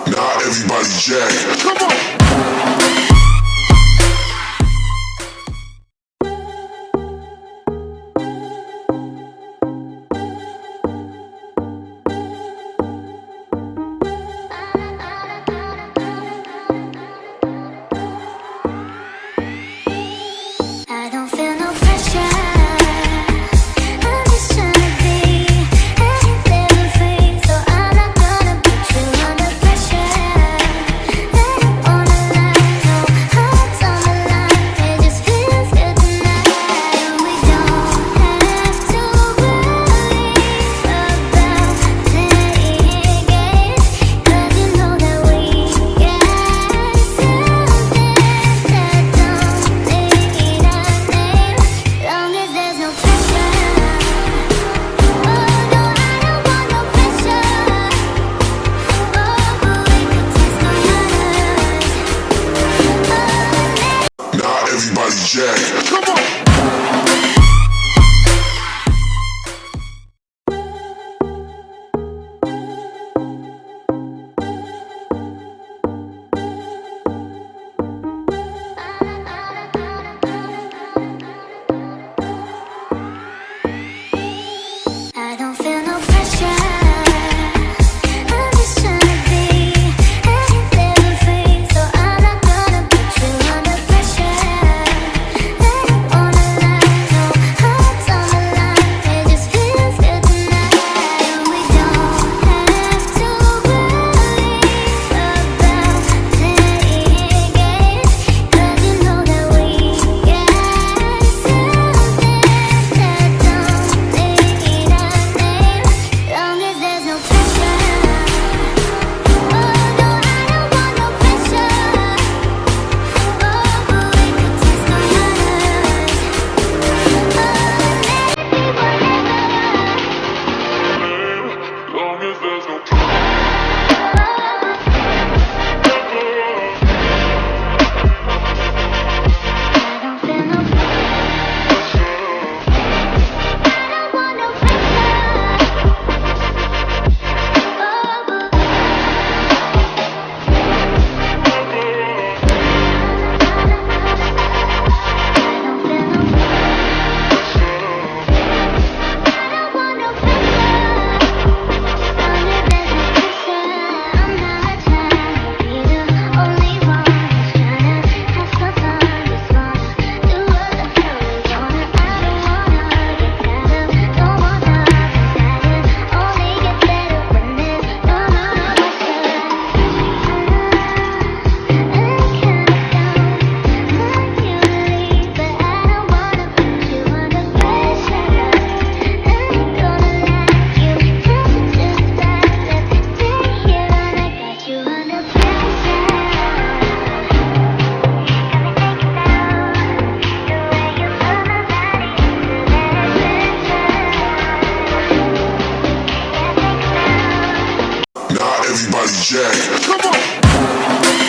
Now everybody jack. Come on. Everybody jack. Come on. I don't feel no pressure. I'm just trying to be and living free, so I'm not gonna put you under pressure. Let it on the line, no hearts on the line. It just feels good tonight. We don't have to worry about playing games, 'cause you know that we got something that don't need a name, long as there's no pressure. Oh no, I don't want no pressure. Oh, but we could test on others. Oh, let it be whatever, Long as there's no trouble. I don't feel no pressure. I don't want no pressure. Oh, but Now everybody jack. Come on.